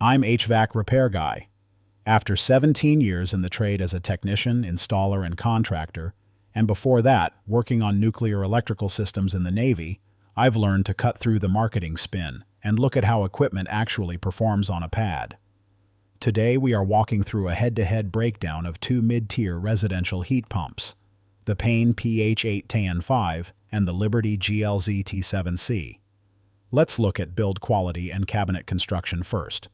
I'm HVAC repair guy. After 17 years in the trade as a technician, installer, and contractor, and before that, working on nuclear electrical systems in the Navy, I've learned to cut through the marketing spin and look at how equipment actually performs on a pad. Today, we are walking through a head-to-head breakdown of two mid-tier residential heat pumps, the Payne PH8TAN5 and the Liberty GLZT7C. Let's look at build quality and cabinet construction first.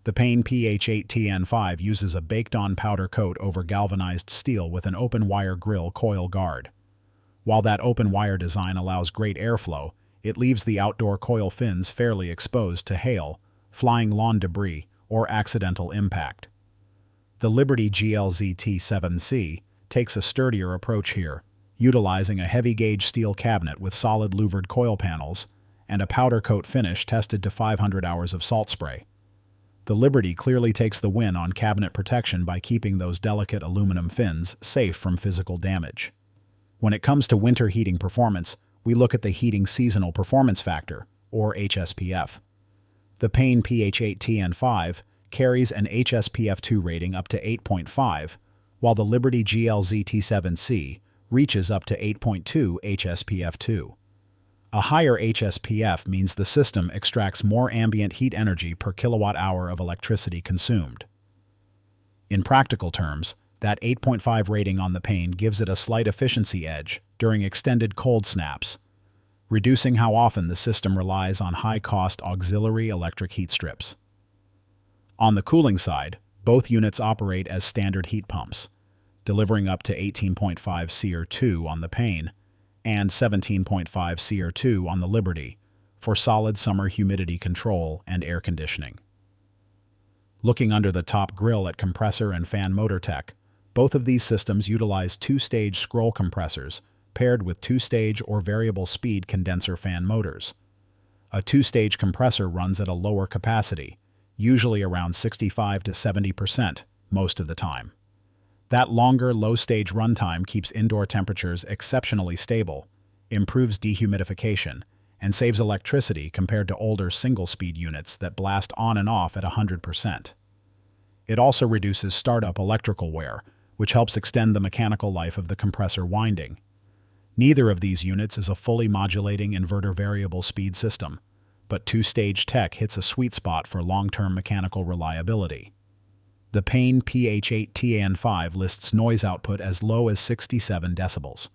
The Payne PH8TAN5 uses a baked-on powder coat over galvanized steel with an open-wire grill coil guard. While that open-wire design allows great airflow, it leaves the outdoor coil fins fairly exposed to hail, flying lawn debris, or accidental impact. The Liberty GLZT7C takes a sturdier approach here, utilizing a heavy-gauge steel cabinet with solid louvered coil panels and a powder coat finish tested to 500 hours of salt spray. The Liberty clearly takes the win on cabinet protection by keeping those delicate aluminum fins safe from physical damage. When it comes to winter heating performance, we look at the Heating Seasonal Performance Factor, or HSPF. The Payne PH8TAN5 carries an HSPF2 rating up to 8.5, while the Liberty GLZT7C reaches up to 8.2 HSPF2. A higher HSPF means the system extracts more ambient heat energy per kilowatt-hour of electricity consumed. In practical terms, that 8.5 rating on the Payne gives it a slight efficiency edge during extended cold snaps, reducing how often the system relies on high-cost auxiliary electric heat strips. On the cooling side, both units operate as standard heat pumps, delivering up to 18.5 SEER2 on the Payne and 17.5 SEER2 on the Liberty for solid summer humidity control and air conditioning. Looking under the top grille at compressor and fan motor tech, both of these systems utilize two-stage scroll compressors paired with two-stage or variable speed condenser fan motors. A two-stage compressor runs at a lower capacity, usually around 65 to 70% most of the time. That longer, low-stage runtime keeps indoor temperatures exceptionally stable, improves dehumidification, and saves electricity compared to older single-speed units that blast on and off at 100%. It also reduces startup electrical wear, which helps extend the mechanical life of the compressor winding. Neither of these units is a fully modulating inverter variable speed system, but two-stage tech hits a sweet spot for long-term mechanical reliability. The Payne PH8TAN5 lists noise output as low as 67 decibels.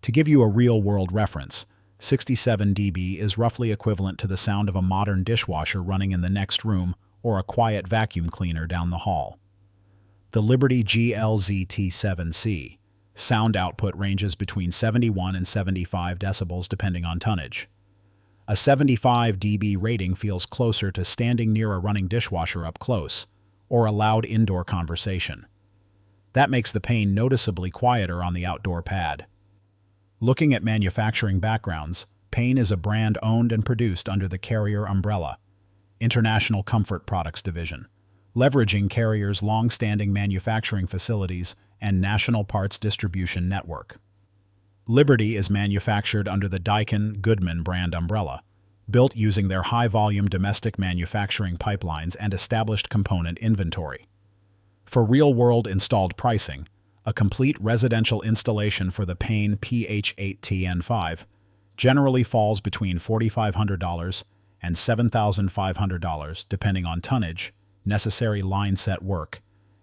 To give you a real-world reference, 67 dB is roughly equivalent to the sound of a modern dishwasher running in the next room or a quiet vacuum cleaner down the hall. The Liberty GLZT7C sound output ranges between 71 and 75 decibels depending on tonnage. A 75 dB rating feels closer to standing near a running dishwasher up close, or a loud indoor conversation. That makes the Payne noticeably quieter on the outdoor pad. Looking at manufacturing backgrounds, Payne is a brand owned and produced under the Carrier umbrella, International Comfort Products Division, leveraging Carrier's long-standing manufacturing facilities and national parts distribution network. Liberty is manufactured under the Daikin-Goodman brand umbrella, built using their high-volume domestic manufacturing pipelines and established component inventory. For real-world installed pricing, a complete residential installation for the Payne PH8TAN5 generally falls between $4,500 and $7,500 depending on tonnage, necessary line set work,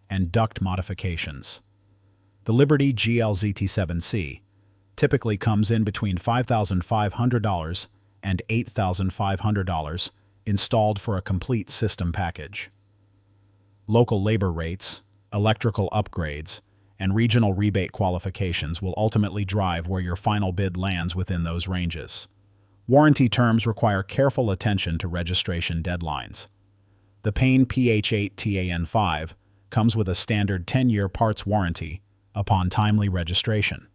and duct modifications. The Liberty GLZT7C typically comes in between $5,500 and $8,500 installed for a complete system package. Local labor rates, electrical upgrades, and regional rebate qualifications will ultimately drive where your final bid lands within those ranges. Warranty terms require careful attention to registration deadlines. The Payne PH8TAN5 comes with a standard 10-year parts warranty upon timely registration.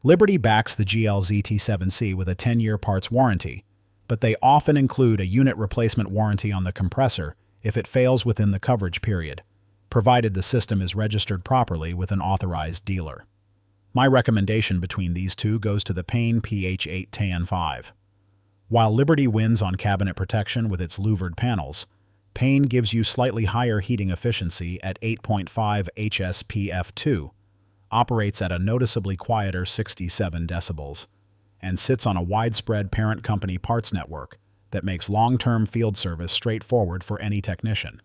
Liberty backs the GLZT7C with a 10-year parts warranty, but they often include a unit replacement warranty on the compressor if it fails within the coverage period, provided the system is registered properly with an authorized dealer. My recommendation between these two goes to the Payne PH8TAN5. While Liberty wins on cabinet protection with its louvered panels, Payne gives you slightly higher heating efficiency at 8.5 HSPF2, operates at a noticeably quieter 67 decibels, and sits on a widespread parent company parts network that makes long-term field service straightforward for any technician.